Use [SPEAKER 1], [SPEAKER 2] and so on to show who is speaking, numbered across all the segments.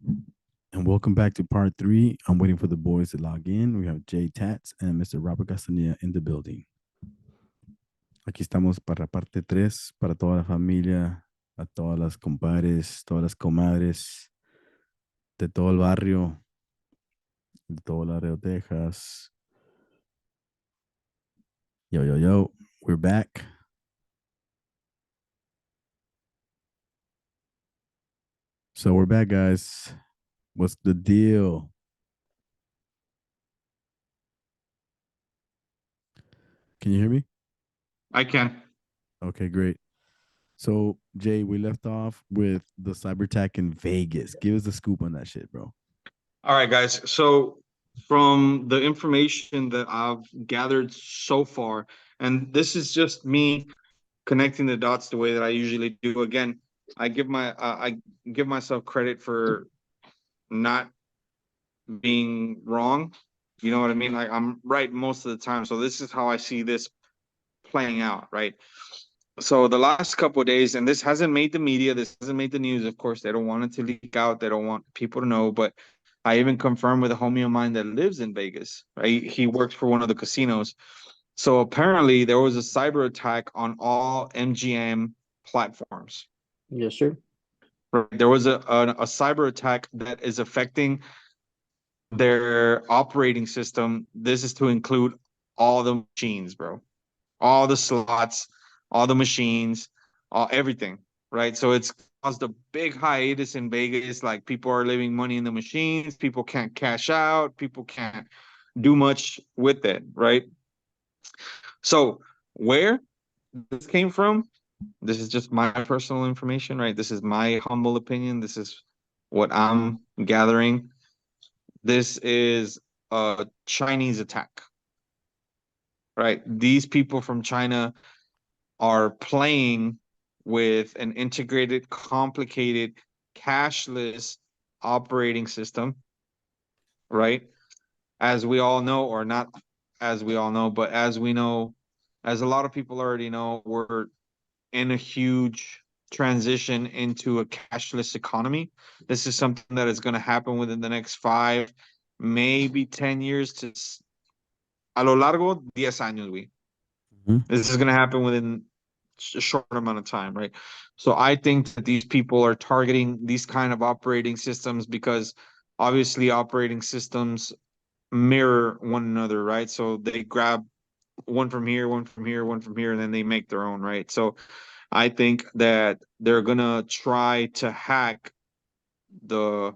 [SPEAKER 1] And welcome back to part three. I'm waiting for the boys to log in. We have Jay Tatts and Mr. Robert Castaneda in the building. Aquí estamos para parte 3, para toda la familia, a todas las compadres, todas las comadres de todo el barrio, de todo Laredo, Texas. Yo, yo, yo, we're back. So we're back, guys. What's the deal? Can you hear me?
[SPEAKER 2] I can.
[SPEAKER 1] Okay, great. So, Jay, we left off with the cyber attack in Vegas. Give us the scoop on that shit, bro.
[SPEAKER 2] All right, guys. So, from the information that I've gathered so far, and this is just me connecting the dots the way that I usually do. Again, I give myself credit for not being wrong. You know what I mean? Like I'm right most of the time. So this is how I see this playing out, right? So the last couple of days, and this hasn't made the media, this hasn't made the news. Of course, they don't want it to leak out. They don't want people to know. But I even confirmed with a homie of mine that lives in Vegas. Right, he works for one of the casinos. So apparently, there was a cyber attack on all MGM platforms.
[SPEAKER 3] Yes, sir.
[SPEAKER 2] Right? There was a cyber attack that is affecting their operating system. This is to include all the machines, bro, all the slots, all the machines, all everything, right? So it's caused a big hiatus in Vegas. Like people are leaving money in the machines, people can't cash out, people can't do much with it, right? So where this came from, this is just my personal information, right? This is my humble opinion. This is what I'm gathering. This is a Chinese attack, right? These people from China are playing with an integrated, complicated, cashless operating system, right? As we all know, or not as we all know, but as we know, as a lot of people already know, we're in a huge transition into a cashless economy. This is something that is going to happen within the next 5, maybe 10 years to a lo largo 10 años, we.
[SPEAKER 1] Mhm.
[SPEAKER 2] This is going to happen within a short amount of time, right? So I think that these people are targeting these kind of operating systems because obviously operating systems mirror one another, right? So they grab one from here, one from here, one from here, and then they make their own, right? So I think that they're gonna try to hack the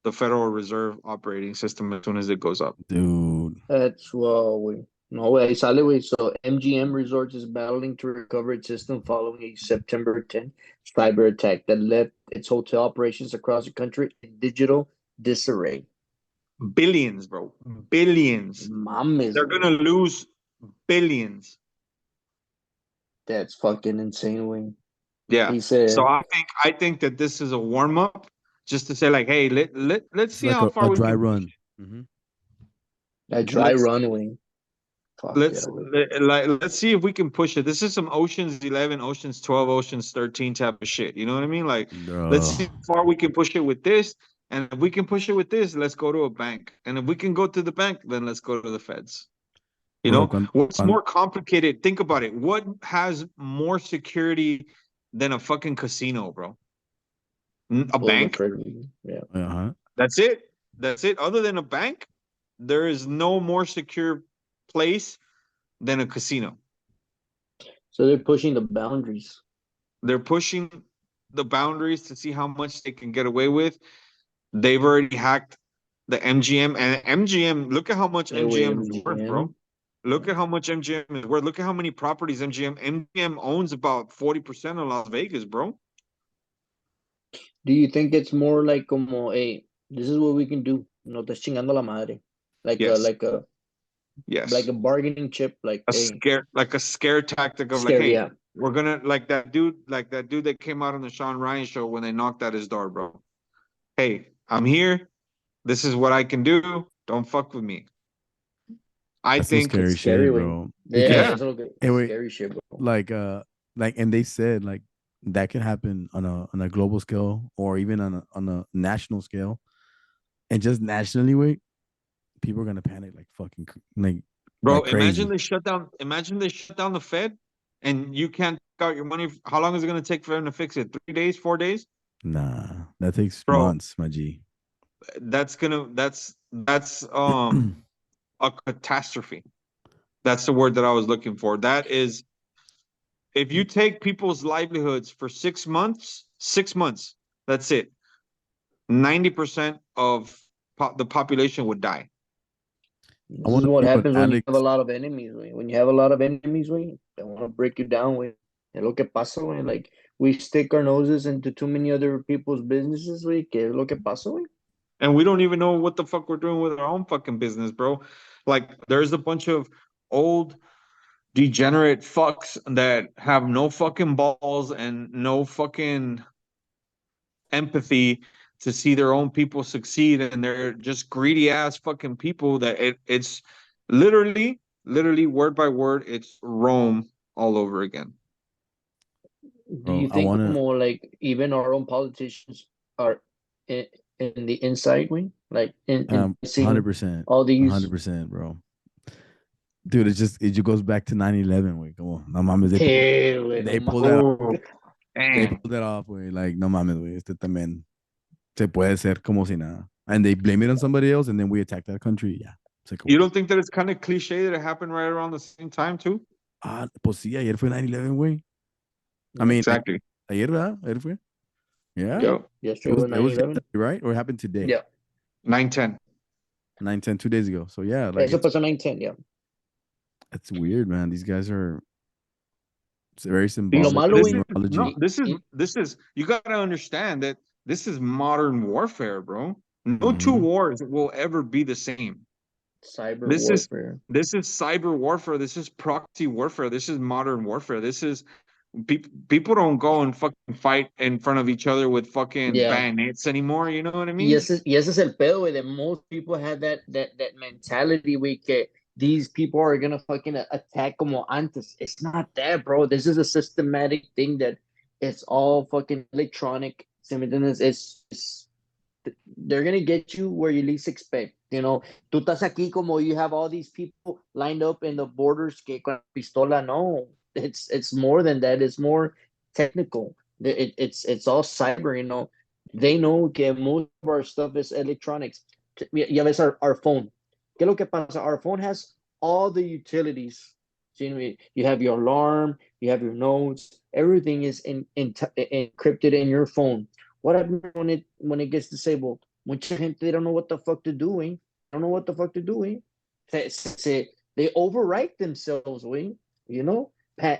[SPEAKER 2] the Federal Reserve operating system as soon as it goes up.
[SPEAKER 1] Dude.
[SPEAKER 3] That's we. No way, ahí sale, güey. So MGM Resorts is battling to recover its system following a September 10th cyber attack that left its hotel operations across the country in digital disarray.
[SPEAKER 2] Billions, bro. Billions.
[SPEAKER 3] Mames,
[SPEAKER 2] They're gonna
[SPEAKER 3] güey.
[SPEAKER 2] lose billions.
[SPEAKER 3] That's fucking insane, güey.
[SPEAKER 2] Yeah.
[SPEAKER 3] He
[SPEAKER 2] So
[SPEAKER 3] said
[SPEAKER 2] I think that this is a warm up just to say like, hey, let's
[SPEAKER 1] It's
[SPEAKER 2] see
[SPEAKER 1] like
[SPEAKER 2] how
[SPEAKER 1] a
[SPEAKER 2] far we
[SPEAKER 1] dry
[SPEAKER 2] can
[SPEAKER 1] run. Mm-hmm.
[SPEAKER 3] a dry
[SPEAKER 2] let's
[SPEAKER 3] runway. Fuck yeah,
[SPEAKER 2] let's
[SPEAKER 3] güey.
[SPEAKER 2] let's see if we can push it. This is some Ocean's 11, Ocean's 12, Ocean's 13 type of shit. You know what I mean? Like, let's
[SPEAKER 1] Bro.
[SPEAKER 2] see how far we can push it with this. And if we can push it with this, let's go to a bank. And if we can go to the bank, then let's go to the feds. You
[SPEAKER 1] Bro,
[SPEAKER 2] know, what's more complicated? Think about it. What has more security than a fucking casino, bro? A
[SPEAKER 3] Pull the
[SPEAKER 2] bank?
[SPEAKER 3] trigger. Yeah.
[SPEAKER 1] uh-huh.
[SPEAKER 2] That's it. That's it. Other than a bank, there is no more secure place than a casino.
[SPEAKER 3] So they're pushing the boundaries.
[SPEAKER 2] They're pushing the boundaries to see how much they can get away with. They've already hacked the MGM and MGM. Look at how much
[SPEAKER 3] Hey, wait,
[SPEAKER 2] MGM is worth, bro.
[SPEAKER 3] MGM.
[SPEAKER 2] Look at how much MGM is worth. Look at how many properties MGM owns about 40% of Las Vegas, bro.
[SPEAKER 3] Do you think it's more like como, hey, this is what we can do? No estás chingando la madre. Like a
[SPEAKER 2] Yes,
[SPEAKER 3] like a like
[SPEAKER 2] yes.
[SPEAKER 3] a bargaining chip, like hey,
[SPEAKER 2] Like a scare tactic of like,
[SPEAKER 3] scare,
[SPEAKER 2] hey,
[SPEAKER 3] yeah.
[SPEAKER 2] we're gonna like that dude that came out on the Sean Ryan show when they knocked at his door, bro. Hey, I'm here. This is what I can do. Don't fuck with me. I
[SPEAKER 1] That's some
[SPEAKER 2] think,
[SPEAKER 3] It's
[SPEAKER 1] scary
[SPEAKER 3] scary
[SPEAKER 1] shit,
[SPEAKER 3] way.
[SPEAKER 1] bro.
[SPEAKER 3] Yeah,
[SPEAKER 1] Because
[SPEAKER 2] yeah,
[SPEAKER 3] it's a little
[SPEAKER 1] hey, wait,
[SPEAKER 3] scary shit, bro.
[SPEAKER 1] like and they said like that can happen on a global scale or even on a national scale. And just nationally, wait, people are gonna panic like fucking
[SPEAKER 2] Bro,
[SPEAKER 1] like crazy.
[SPEAKER 2] Imagine they shut down the Fed, and you can't take out your money. How long is it gonna take for them to fix it? 3 days, 4 days,
[SPEAKER 1] Nah, that takes
[SPEAKER 2] bro.
[SPEAKER 1] months, my G.
[SPEAKER 2] That's a catastrophe. That's the word that I was looking for. That is, if you take people's livelihoods for 6 months, 6 months, that's it. 90% of the population would die.
[SPEAKER 1] I
[SPEAKER 3] This
[SPEAKER 1] want
[SPEAKER 3] is
[SPEAKER 1] to
[SPEAKER 3] what
[SPEAKER 1] see what
[SPEAKER 3] happens when you have a
[SPEAKER 1] Alex.
[SPEAKER 3] lot of enemies, güey. When you have a lot of enemies, güey, they want to break you down, güey. Es lo que pasa, güey. Like, we stick our noses into too many other people's businesses, güey. Que es lo que pasa, güey.
[SPEAKER 2] And we don't even know what the fuck we're doing with our own fucking business, bro. Like, there's a bunch of old degenerate fucks that have no fucking balls and no fucking empathy to see their own people succeed, and they're just greedy ass fucking people that it's literally word by word, it's Rome all over again.
[SPEAKER 3] Do you
[SPEAKER 1] I
[SPEAKER 3] think
[SPEAKER 1] want to
[SPEAKER 3] como like even our own politicians are in the inside wing, like in seeing
[SPEAKER 1] 100%,
[SPEAKER 3] all these
[SPEAKER 1] 100%, bro. Dude, it just goes back to 9/11. Wait, come on, no mames,
[SPEAKER 3] que, güey, no
[SPEAKER 1] they pulled that off.
[SPEAKER 2] Oh,
[SPEAKER 1] They
[SPEAKER 2] damn.
[SPEAKER 1] pulled that off, way. Like, no mames, güey, este también se puede hacer como si nada. And they blame it on somebody else, and then we attack that country. Yeah, se acabó
[SPEAKER 2] You
[SPEAKER 1] todo.
[SPEAKER 2] don't think that it's kind of cliche that it happened right around the same time too?
[SPEAKER 1] Ah, pues sí, ayer fue 9/11, güey. I
[SPEAKER 3] yeah,
[SPEAKER 1] mean,
[SPEAKER 2] Exactly.
[SPEAKER 1] ayer, ¿verdad? Ayer fue. Yeah,
[SPEAKER 2] Yo,
[SPEAKER 3] yesterday was
[SPEAKER 1] it was
[SPEAKER 3] 9/11.
[SPEAKER 1] yesterday, right? Or it happened today?
[SPEAKER 3] Yeah,
[SPEAKER 2] 9/10.
[SPEAKER 1] 9/10, 2 days ago. So yeah, like
[SPEAKER 3] eso pasó 9/10. Yeah,
[SPEAKER 1] it's weird, man. These guys are it's very
[SPEAKER 3] lo
[SPEAKER 2] These
[SPEAKER 1] symbolic
[SPEAKER 3] malo,
[SPEAKER 1] of
[SPEAKER 2] this
[SPEAKER 3] güey,
[SPEAKER 2] is
[SPEAKER 1] numerology.
[SPEAKER 2] no,
[SPEAKER 3] y, y,
[SPEAKER 2] this is you gotta understand that this is modern warfare, bro. No two
[SPEAKER 1] Hmm.
[SPEAKER 2] wars will ever be the same.
[SPEAKER 3] cyber
[SPEAKER 2] This is
[SPEAKER 3] warfare.
[SPEAKER 2] this is cyber warfare. This is proxy warfare. This is modern warfare. This is people don't go and fucking fight in front of each other with fucking
[SPEAKER 3] Yeah,
[SPEAKER 2] bayonets anymore. You know what I mean?
[SPEAKER 3] y ese es el pedo, güey, that most people have that mentality, güey, que these people are gonna fucking attack como antes. It's not that, bro. This is a systematic thing that it's all fucking electronic. ¿Sí me entiendes? They're gonna get you where you least expect. You know, tú estás aquí como you have all these people lined up in the borders que con pistola. No, it's more than that. It's more technical. It's all cyber. You know, they know que most of our stuff is electronics. Ya ves our phone. ¿Qué es lo que pasa? Our phone has all the utilities. So, you have your alarm, you have your notes, everything is encrypted in your phone. What happens when it gets disabled? Mucha gente, they don't know what the fuck they're doing. Don't know what the fuck they're doing. They overwrite themselves, güey. You know, uh,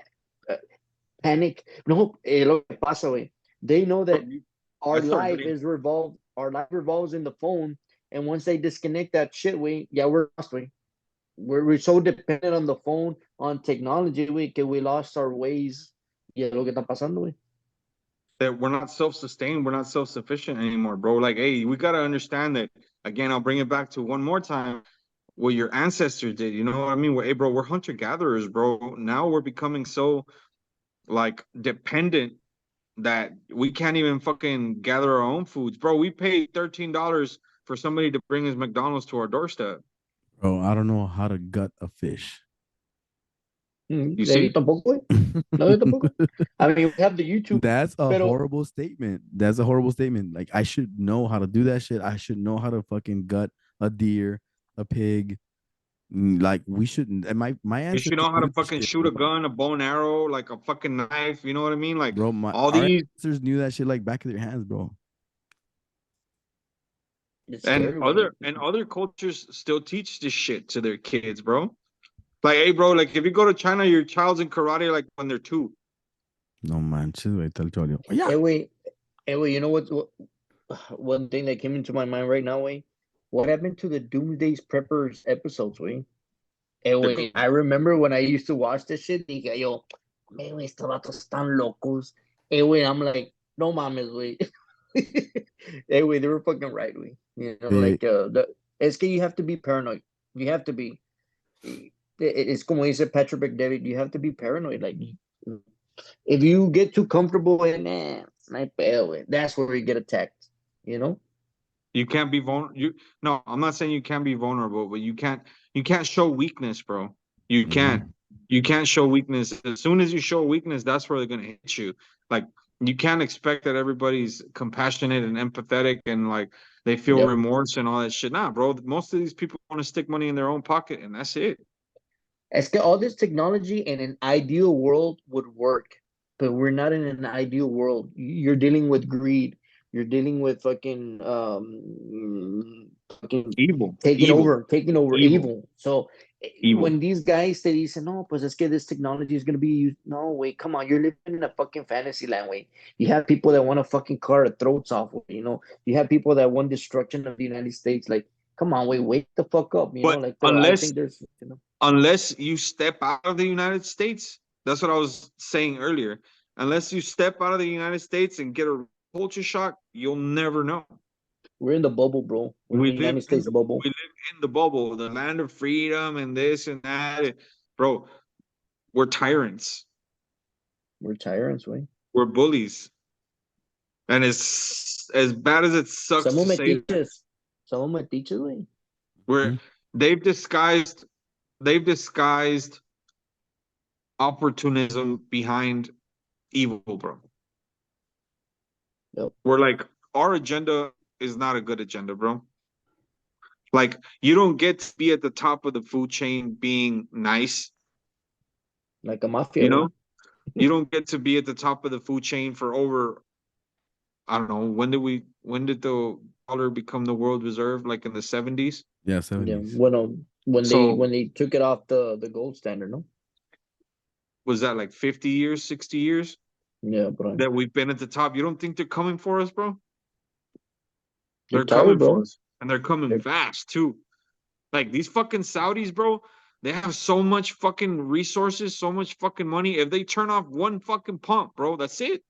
[SPEAKER 3] panic. No, lo que pasa, güey. They know that
[SPEAKER 2] I start getting
[SPEAKER 3] our life revolves in the phone, and once they disconnect that shit, yeah, we're lost, güey. We're so dependent on the phone, on technology, güey, que we lost our ways. Y es lo que está pasando, güey.
[SPEAKER 2] that we're not self-sustained, we're not self-sufficient anymore, bro. Like, hey, we gotta understand that. Again, I'll bring it back to one more time what your ancestors did. You know what I mean? Hey, bro, we're hunter-gatherers, bro. Now we're becoming so like dependent that we can't even fucking gather our own foods, bro. We paid $13 for somebody to bring his McDonald's to our doorstep.
[SPEAKER 1] Bro, I don't know how to gut a fish.
[SPEAKER 2] You
[SPEAKER 3] Yo
[SPEAKER 2] see?
[SPEAKER 3] tampoco, güey. No, yo tampoco. I mean, we have the YouTube,
[SPEAKER 1] That's a
[SPEAKER 3] pero
[SPEAKER 1] horrible statement. That's a horrible statement. Like I should know how to do that shit. I should know how to fucking gut a deer, a pig. Like we shouldn't. And my
[SPEAKER 2] You
[SPEAKER 1] ancestors
[SPEAKER 2] should know how to
[SPEAKER 1] knew this
[SPEAKER 2] fucking
[SPEAKER 1] shit,
[SPEAKER 2] shoot
[SPEAKER 1] bro.
[SPEAKER 2] a gun, a bow and arrow, like a fucking knife. You know what I mean? Like
[SPEAKER 1] Bro, my
[SPEAKER 2] all
[SPEAKER 1] our
[SPEAKER 2] these.
[SPEAKER 1] ancestors knew that shit like back of their hands, bro.
[SPEAKER 3] it's
[SPEAKER 2] And
[SPEAKER 3] scary, güey.
[SPEAKER 2] other cultures still teach this shit to their kids, bro. Like, hey, bro, like if you go to China, your child's in karate like when they're 2.
[SPEAKER 1] No manches, güey, te lo digo. Oh, yeah.
[SPEAKER 3] Güey, you know what? One thing that came into my mind right now, way. What happened to the Doomsday Preppers episodes, way? Güey, I remember when I used to watch this shit, dije yo, güey, estos vatos están locos. Güey, I'm like, no mames, güey. Güey, they were fucking right, güey. You know,
[SPEAKER 1] Eh,
[SPEAKER 3] like, es que you have to be paranoid. You have to be. It's como dice Patrick McDavid, you have to be paranoid. Like, If you get too comfortable in that's where you get attacked. You know?
[SPEAKER 2] You can't be vulnerable. No, I'm not saying you can't be vulnerable, but you can't show weakness, bro. You can't. You can't show weakness. As soon as you show weakness, that's where they're gonna hit you. Like you can't expect that everybody's compassionate and empathetic and like they feel
[SPEAKER 3] Yep.
[SPEAKER 2] remorse and all that shit. Nah, bro. Most of these people want to stick money in their own pocket, and that's it.
[SPEAKER 3] All this technology in an ideal world would work, but we're not in an ideal world. You're dealing with greed. You're dealing with fucking
[SPEAKER 2] Evil,
[SPEAKER 3] taking over
[SPEAKER 2] evil,
[SPEAKER 3] evil. So
[SPEAKER 2] evil.
[SPEAKER 3] when these guys say, "Dicen, no, pues es que this technology is gonna be used," no, wait, come on, you're living in a fucking fantasy land. Wait, you have people that want to fucking cut our throats off. You know, you have people that want destruction of the United States. Like, come on, wake the fuck up. You know,
[SPEAKER 2] But
[SPEAKER 3] like I
[SPEAKER 2] unless
[SPEAKER 3] think there's, you know.
[SPEAKER 2] unless you step out of the United States, that's what I was saying earlier. Unless you step out of the United States and get a culture shock, you'll never know.
[SPEAKER 3] We're in the bubble, bro. We're in
[SPEAKER 2] We
[SPEAKER 3] the
[SPEAKER 2] live
[SPEAKER 3] United
[SPEAKER 2] in
[SPEAKER 3] States bubble.
[SPEAKER 2] the bubble, the land of freedom and this and that. Bro, we're tyrants.
[SPEAKER 3] We're tyrants, way.
[SPEAKER 2] We're bullies. And it's as bad as it sucks to
[SPEAKER 3] Someone might
[SPEAKER 2] say
[SPEAKER 3] teach
[SPEAKER 2] that,
[SPEAKER 3] us. Someone might teach us, way.
[SPEAKER 2] we're they've disguised they've disguised opportunism behind evil, bro.
[SPEAKER 3] Yep.
[SPEAKER 2] We're like, our agenda is not a good agenda, bro. Like, you don't get to be at the top of the food chain being nice,
[SPEAKER 3] Like a mafia,
[SPEAKER 2] you
[SPEAKER 3] way.
[SPEAKER 2] know? You don't get to be at the top of the food chain for over, I don't know, when did the dollar become the world reserve? Like in the 70s?
[SPEAKER 1] Yeah,
[SPEAKER 3] Yeah.
[SPEAKER 1] 70s.
[SPEAKER 3] When
[SPEAKER 2] So
[SPEAKER 3] they took it off the gold standard, no?
[SPEAKER 2] was that like 50 years, 60 years
[SPEAKER 3] Yeah, bro.
[SPEAKER 2] that we've been at the top? You don't think they're coming for us, bro?
[SPEAKER 3] They're
[SPEAKER 2] They're
[SPEAKER 3] tired,
[SPEAKER 2] coming for
[SPEAKER 3] bro.
[SPEAKER 2] us. And they're coming
[SPEAKER 3] They're,
[SPEAKER 2] fast too. Like these fucking Saudis, bro, they have so much fucking resources, so much fucking money. If they turn off one fucking pump, bro, that's it.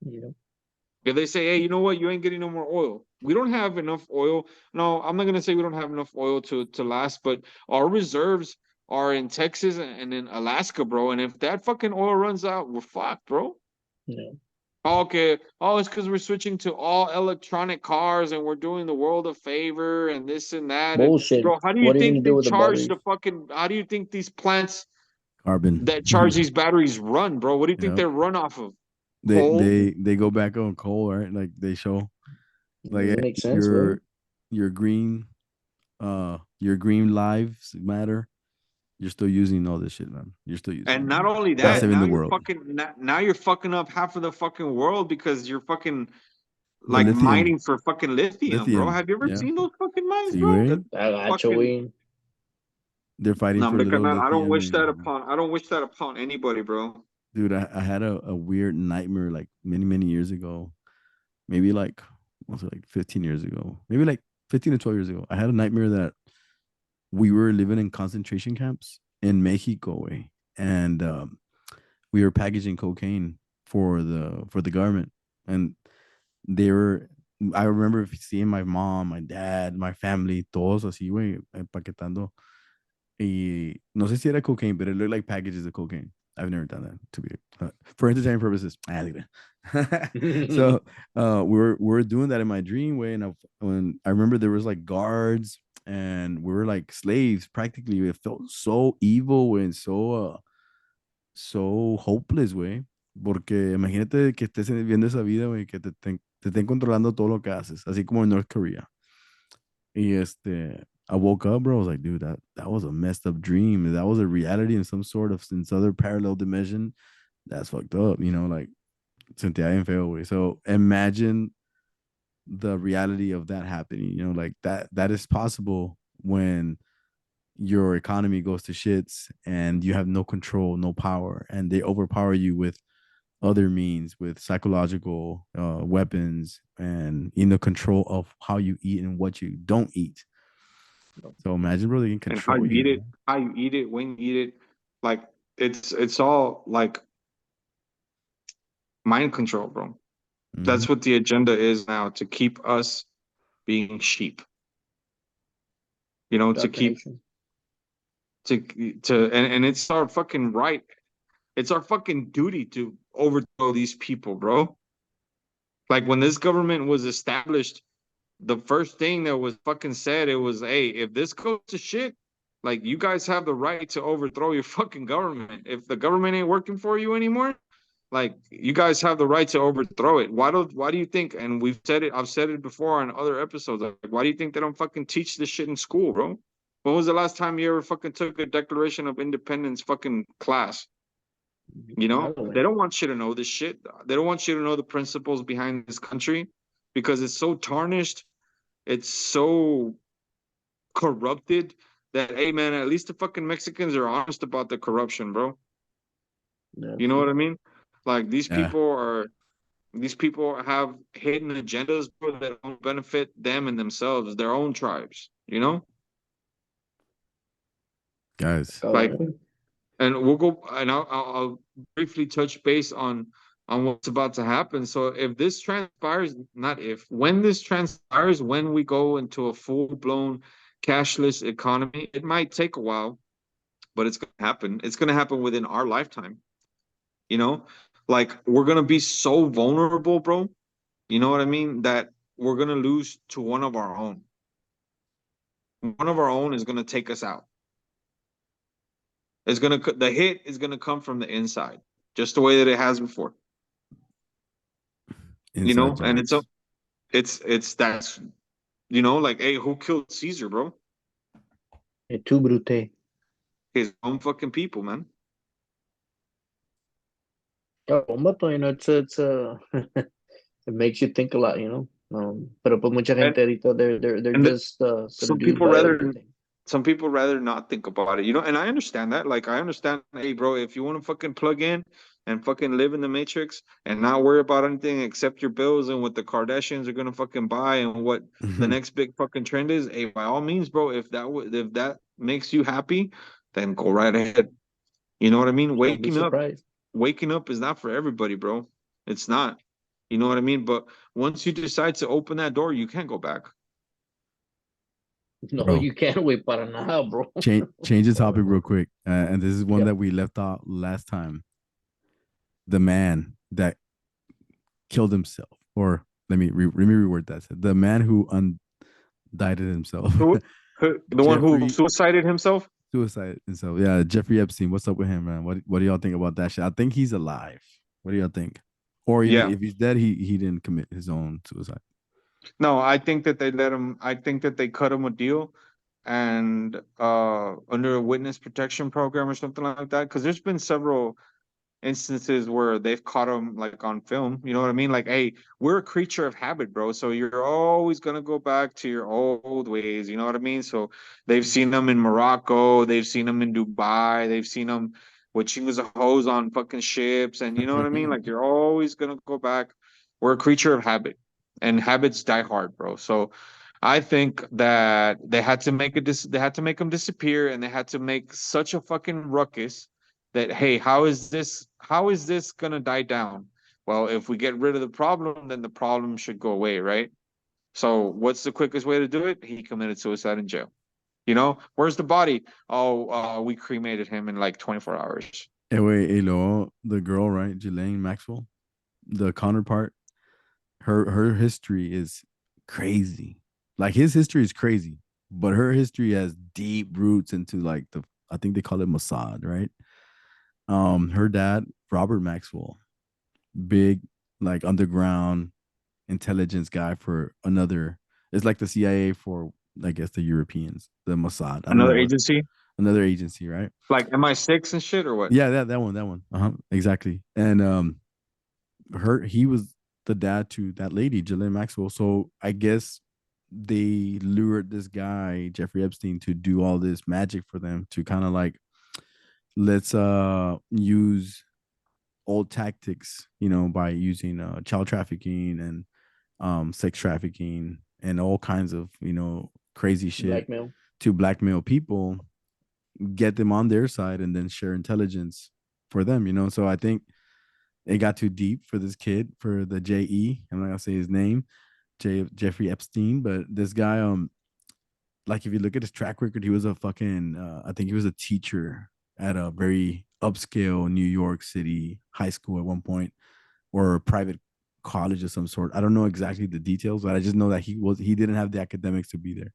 [SPEAKER 3] you know.
[SPEAKER 2] If they say, hey, you know what, you ain't getting no more oil. We don't have enough oil. No, I'm not gonna say we don't have enough oil to last, but our reserves are in Texas and in Alaska, bro. And if that fucking oil runs out, we're fucked, bro.
[SPEAKER 3] Yeah.
[SPEAKER 2] Okay. Oh, it's because we're switching to all electronic cars and we're doing the world a favor and this and that. And
[SPEAKER 3] Bullshit.
[SPEAKER 2] bro, how do you
[SPEAKER 3] What are you gonna
[SPEAKER 2] think
[SPEAKER 3] do
[SPEAKER 2] they
[SPEAKER 3] with the
[SPEAKER 2] charge
[SPEAKER 3] batteries?
[SPEAKER 2] the fucking? How do you think these plants that charge
[SPEAKER 1] Carbon.
[SPEAKER 2] these batteries run, bro? What do you think
[SPEAKER 1] Yep.
[SPEAKER 2] they run off of?
[SPEAKER 1] They
[SPEAKER 2] Coal?
[SPEAKER 1] they they go back on coal, right? Like they show
[SPEAKER 3] It
[SPEAKER 1] like
[SPEAKER 3] doesn't
[SPEAKER 1] hey,
[SPEAKER 3] make sense, way.
[SPEAKER 1] your your green lives matter. You're still using all this shit, man. You're still using
[SPEAKER 2] And
[SPEAKER 1] it.
[SPEAKER 2] not only
[SPEAKER 1] Not
[SPEAKER 2] that,
[SPEAKER 1] saving
[SPEAKER 2] now
[SPEAKER 1] the
[SPEAKER 2] you're
[SPEAKER 1] world.
[SPEAKER 2] fucking now you're fucking up half of the fucking world because you're fucking
[SPEAKER 1] The
[SPEAKER 2] like
[SPEAKER 1] lithium.
[SPEAKER 2] mining for fucking lithium, bro.
[SPEAKER 1] Lithium.
[SPEAKER 2] Have you ever
[SPEAKER 1] Yeah.
[SPEAKER 2] seen those fucking mines,
[SPEAKER 1] See,
[SPEAKER 2] bro?
[SPEAKER 1] way
[SPEAKER 2] That
[SPEAKER 3] Agacho,
[SPEAKER 2] fucking
[SPEAKER 3] way.
[SPEAKER 1] they're fighting
[SPEAKER 2] no,
[SPEAKER 1] for a
[SPEAKER 2] me
[SPEAKER 1] little
[SPEAKER 2] carnal,
[SPEAKER 1] lithium.
[SPEAKER 2] I don't wish that upon anybody, bro.
[SPEAKER 1] Dude, I had a weird nightmare like many years ago. Maybe like was it like 15 years ago? Maybe like 15 to 12 years ago. I had a nightmare that we were living in concentration camps in Mexico, way, and we were packaging cocaine for the government, and they were. I remember seeing my mom, my dad, my family, todos así, güey, empaquetando. Y no sé si era cocaine, but it looked like packages of cocaine. I've never done that to be for entertainment purposes. So we're doing that in my dream way, and when I remember there was like guards, and we were like slaves practically. It felt so evil and so hopeless, güey. Porque imagínate que estés viendo esa vida, güey, que te estén controlando todo lo que haces, así como en North Korea. Y I woke up, bro. I was like, dude, that was a messed up dream. That was a reality in some other parallel dimension. That's fucked up, you know, like sentía bien feo, güey. So imagine the reality of that happening, you know, like that is possible when your economy goes to shits and you have no control, no power, and they overpower you with other means, with psychological weapons and control of how you eat and what you don't eat. So imagine, bro, they can
[SPEAKER 2] And how
[SPEAKER 1] control
[SPEAKER 2] you eat
[SPEAKER 1] you.
[SPEAKER 2] it, when you eat it, like it's all like mind control, bro.
[SPEAKER 1] Mhm.
[SPEAKER 2] That's what the agenda is now, to keep us being sheep. To keep
[SPEAKER 3] Indoctrination.
[SPEAKER 2] to and it's our fucking right. It's our fucking duty to overthrow these people, bro. Like when this government was established, the first thing that was fucking said, it was, hey, if this goes to shit, like you guys have the right to overthrow your fucking government. If the government ain't working for you anymore, like you guys have the right to overthrow it. Why do you think, and I've said it before on other episodes, like why do you think they don't fucking teach this shit in school, bro? When was the last time you ever fucking took a Declaration of Independence fucking class? You know, they don't want you to know this shit. They don't want you to know the principles behind this country because it's so tarnished, it's so corrupted that, hey man, at least the fucking Mexicans are honest about the corruption, bro.
[SPEAKER 3] Yeah.
[SPEAKER 2] You know what I mean? Like
[SPEAKER 1] Yeah,
[SPEAKER 2] these people have hidden agendas, bro, that don't benefit them and themselves, their own tribes, you know?
[SPEAKER 1] guys.
[SPEAKER 2] Like, and we'll go and I'll briefly touch base on what's about to happen. So if this transpires, not if, when this transpires, when we go into a full-blown cashless economy, it might take a while, but it's going to happen. It's going to happen within our lifetime, you know? Like we're going to be so vulnerable, bro. You know what I mean? That we're going to lose to one of our own. One of our own is going to take us out. The hit is going to come from the inside, just the way that it has before. You know,
[SPEAKER 1] Inside
[SPEAKER 2] and
[SPEAKER 1] jokes.
[SPEAKER 2] it's that's, you know, like, hey, who killed Caesar, bro?
[SPEAKER 3] Too brute.
[SPEAKER 2] His own fucking people, man.
[SPEAKER 3] But you know, it's it makes you think a lot, you know. Pero pues mucha
[SPEAKER 2] And
[SPEAKER 3] gente ahorita they're
[SPEAKER 2] and
[SPEAKER 3] just
[SPEAKER 2] some
[SPEAKER 3] subdued
[SPEAKER 2] people
[SPEAKER 3] by
[SPEAKER 2] rather
[SPEAKER 3] everything.
[SPEAKER 2] some people rather not think about it, you know, and I understand that. Like, I understand, hey, bro, if you want to fucking plug in and fucking live in the matrix and not worry about anything except your bills and what the Kardashians are gonna fucking buy and what the next big fucking trend is, hey, by all means, bro, if that makes you happy, then go right ahead. You know what I mean?
[SPEAKER 3] Don't be surprised.
[SPEAKER 2] Waking up is not for everybody, bro. It's not. You know what I mean? But once you decide to open that door, you can't go back.
[SPEAKER 3] No,
[SPEAKER 1] Bro,
[SPEAKER 3] you can't wait para nada, bro.
[SPEAKER 1] change the topic real quick. And this is one
[SPEAKER 3] Yeah.
[SPEAKER 1] that we left out last time. The man that killed himself, or let me reword that. The man who undicted himself.
[SPEAKER 2] The one who
[SPEAKER 1] Jeffrey
[SPEAKER 2] suicided himself?
[SPEAKER 1] suicide himself. Yeah, Jeffrey Epstein. What's up with him, man? What do y'all think about that shit? I think he's alive. What do y'all think? Or even
[SPEAKER 2] Yeah.
[SPEAKER 1] if he's dead, he didn't commit his own suicide.
[SPEAKER 2] No, I think that they let him, I think that they cut him a deal and under a witness protection program or something like that. Because there's been several instances where they've caught him like on film. You know what I mean? Like, hey, we're a creature of habit, bro. So you're always gonna go back to your old ways. You know what I mean? So they've seen them in Morocco, they've seen them in Dubai, they've seen them with chingas of hoes on fucking ships, and you know what I mean? Like you're always gonna go back. We're a creature of habit, and habits die hard, bro. So I think that they had to make they had to make him disappear, and they had to make such a fucking ruckus that, hey, how is this gonna die down? Well, if we get rid of the problem, then the problem should go away, right? So what's the quickest way to do it? He committed suicide in jail. You know, where's the body? Oh, we cremated him in like 24 hours.
[SPEAKER 1] Anyway, Elo, the girl, right, Ghislaine Maxwell, the counterpart, her history is crazy. Like his history is crazy, but her history has deep roots into like the I think they call it Mossad, right? Her dad, Robert Maxwell, big like underground intelligence guy for another. It's like the CIA for I guess the Europeans, the Mossad. I don't know
[SPEAKER 2] Another
[SPEAKER 1] what
[SPEAKER 2] agency
[SPEAKER 1] another agency, right?
[SPEAKER 2] like MI6 and shit or what?
[SPEAKER 1] Yeah, that one. Exactly. And he was the dad to that lady, Ghislaine Maxwell. So I guess they lured this guy, Jeffrey Epstein, to do all this magic for them to kind of like let's use old tactics, you know, by using child trafficking and sex trafficking and all kinds of, you know, crazy shit
[SPEAKER 3] Blackmail.
[SPEAKER 1] to blackmail people, get them on their side and then share intelligence for them, you know. So I think it got too deep for this kid, for the JE. I'm not gonna say his name, Jeffrey Epstein, but this guy, like if you look at his track record, he was a fucking, I think he was a teacher at a very upscale New York City high school at one point, or a private college of some sort. I don't know exactly the details, but I just know that he didn't have the academics to be there.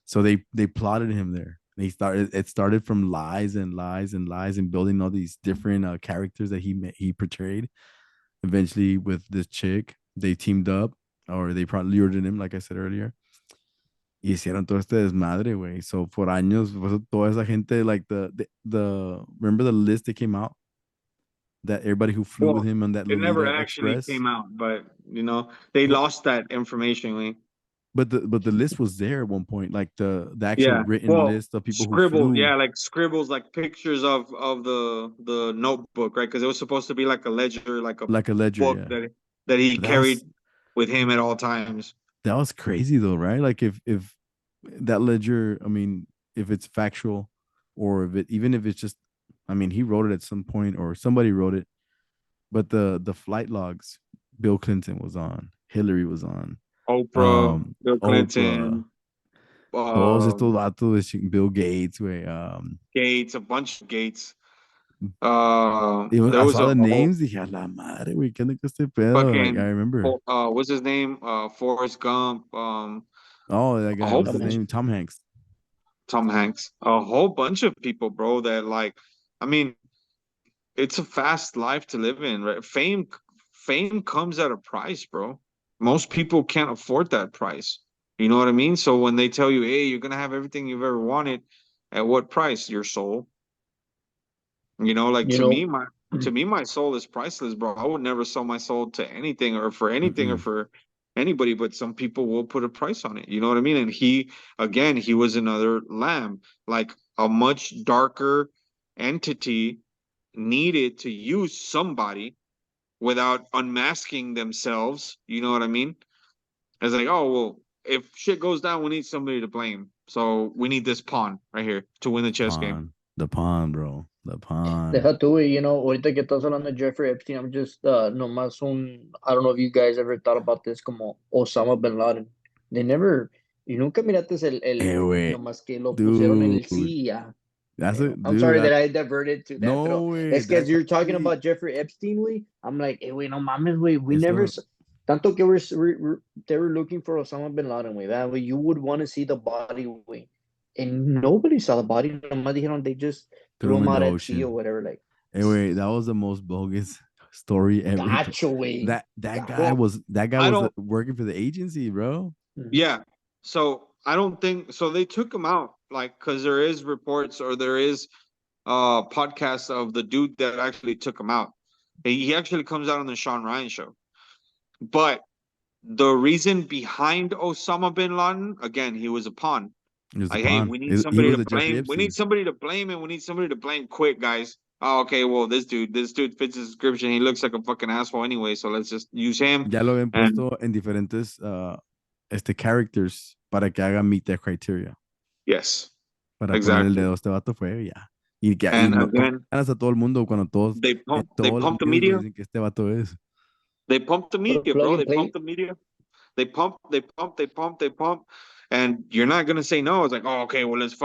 [SPEAKER 1] So they plotted him there. It started from lies and lies and lies and building all these different characters that he portrayed. Eventually, with this chick, they teamed up, or they probably lured in him, like I said earlier. Y hicieron todo este desmadre, güey. So por años, pues, toda esa gente, like remember the list that came out, that everybody who flew with
[SPEAKER 2] Well,
[SPEAKER 1] him on that
[SPEAKER 2] it never
[SPEAKER 1] Lolita
[SPEAKER 2] actually
[SPEAKER 1] Express.
[SPEAKER 2] came out, but they
[SPEAKER 1] But
[SPEAKER 2] lost that information.
[SPEAKER 1] but the list was there at one point, like the actual
[SPEAKER 2] Yeah.
[SPEAKER 1] written
[SPEAKER 2] Well,
[SPEAKER 1] list of people who
[SPEAKER 2] scribbles,
[SPEAKER 1] flew,
[SPEAKER 2] yeah, like scribbles, like pictures of the notebook, right? Because it was supposed to be like a ledger, like a
[SPEAKER 1] like a ledger,
[SPEAKER 2] book
[SPEAKER 1] yeah.
[SPEAKER 2] that he
[SPEAKER 1] But
[SPEAKER 2] carried with him at all times.
[SPEAKER 1] that was crazy though, right? Like if that ledger, I mean, if it's factual, or if it even if it's just, I mean, he wrote it at some point or somebody wrote it, but the flight logs, Bill Clinton was on, Hillary was on,
[SPEAKER 2] Oprah, Bill
[SPEAKER 1] Oprah,
[SPEAKER 2] Clinton,
[SPEAKER 1] todos
[SPEAKER 2] uh,
[SPEAKER 1] estos vatos de Bill Gates, güey.
[SPEAKER 2] Gates, a bunch of Gates.
[SPEAKER 1] Even
[SPEAKER 2] There
[SPEAKER 1] I
[SPEAKER 2] was
[SPEAKER 1] saw
[SPEAKER 2] a
[SPEAKER 1] the
[SPEAKER 2] whole
[SPEAKER 1] names, dije, a la madre, güey, ¿qué onda con este pedo? Like I
[SPEAKER 2] fucking
[SPEAKER 1] remember.
[SPEAKER 2] what's his name? Forrest Gump,
[SPEAKER 1] Oh, that
[SPEAKER 2] a
[SPEAKER 1] guy,
[SPEAKER 2] whole
[SPEAKER 1] what's his
[SPEAKER 3] Tom
[SPEAKER 2] bunch.
[SPEAKER 1] name? Tom Hanks.
[SPEAKER 2] Tom Hanks, a whole bunch of people, bro. That like, I mean, it's a fast life to live in, right? Fame comes at a price, bro. Most people can't afford that price. You know what I mean? So when they tell you, hey, you're gonna have everything you've ever wanted, at what price? Your soul. Like
[SPEAKER 3] You know,
[SPEAKER 2] to me, my soul is priceless, bro. I would never sell my soul to anything or for anything or
[SPEAKER 1] Mm-mm.
[SPEAKER 2] for anybody, but some people will put a price on it. You know what I mean? And he was another lamb, like a much darker entity needed to use somebody without unmasking themselves. You know what I mean? It's like, oh, well, if shit goes down, we need somebody to blame. So we need this pawn right here to win the chess game.
[SPEAKER 1] The pawn, bro, the pawn.
[SPEAKER 3] deja tú, ahorita que estás hablando de Jeffrey Epstein, I'm just nomás I don't know if you guys ever thought about this como Osama Bin Laden. They never, y nunca miraste
[SPEAKER 1] Güey,
[SPEAKER 3] nomás que lo pusieron en el
[SPEAKER 1] dude,
[SPEAKER 3] sí, ya.
[SPEAKER 1] that's a
[SPEAKER 3] I'm
[SPEAKER 1] dude.
[SPEAKER 3] sorry that I diverted to that,
[SPEAKER 1] No
[SPEAKER 3] pero
[SPEAKER 1] way,
[SPEAKER 3] es que as
[SPEAKER 1] that's
[SPEAKER 3] you're talking
[SPEAKER 1] actually
[SPEAKER 3] about Jeffrey Epstein, güey, I'm like, hey, güey, no mames, güey, we never,
[SPEAKER 1] eso.
[SPEAKER 3] tanto que they were looking for Osama Bin Laden, güey, that way you would want to see the body, güey. And nobody saw the body, nomás dijeron they just
[SPEAKER 1] Threw
[SPEAKER 3] threw
[SPEAKER 1] him
[SPEAKER 3] him
[SPEAKER 1] in
[SPEAKER 3] out
[SPEAKER 1] the
[SPEAKER 3] at sea or
[SPEAKER 1] ocean.
[SPEAKER 3] whatever, like,
[SPEAKER 1] Anyway, that was the most bogus story ever.
[SPEAKER 3] gacho, güey.
[SPEAKER 2] Well,
[SPEAKER 1] That guy
[SPEAKER 2] I
[SPEAKER 1] was
[SPEAKER 2] don't.
[SPEAKER 1] working for the agency, bro.
[SPEAKER 2] Yeah. So I don't think so. They took him out, like, because there is reports or there is podcasts of the dude that actually took him out. He actually comes out on the Sean Ryan show. But the reason behind Osama bin Laden, again, he was a pawn.
[SPEAKER 1] He was a
[SPEAKER 2] Like, hey,
[SPEAKER 1] pawn.
[SPEAKER 2] we need
[SPEAKER 1] He
[SPEAKER 2] somebody
[SPEAKER 1] was
[SPEAKER 2] to
[SPEAKER 1] a Jeffrey
[SPEAKER 2] blame. We need
[SPEAKER 1] Epstein.
[SPEAKER 2] somebody to blame, and we need somebody to blame quick, guys. Oh, okay, well, this dude fits the description. He looks like a fucking asshole anyway, so let's just use him.
[SPEAKER 1] Ya lo habían
[SPEAKER 2] And
[SPEAKER 1] puesto en diferentes characters para que haga meet that criteria.
[SPEAKER 2] yes,
[SPEAKER 1] Para poner el
[SPEAKER 2] exactly.
[SPEAKER 1] dedo, este vato fue ya. Y
[SPEAKER 2] And
[SPEAKER 1] no
[SPEAKER 2] again,
[SPEAKER 1] ganas a todo el mundo cuando todos,
[SPEAKER 2] they
[SPEAKER 1] en
[SPEAKER 2] pump they
[SPEAKER 1] todos los
[SPEAKER 2] pump the
[SPEAKER 1] medios le
[SPEAKER 2] media.
[SPEAKER 1] dicen que este vato es.
[SPEAKER 2] They pump the
[SPEAKER 3] Put a
[SPEAKER 2] media,
[SPEAKER 3] plug
[SPEAKER 2] bro.
[SPEAKER 3] and
[SPEAKER 2] They
[SPEAKER 3] play.
[SPEAKER 2] pump the media. They pump. And you're not gonna say no. It's like, oh, okay, well, let's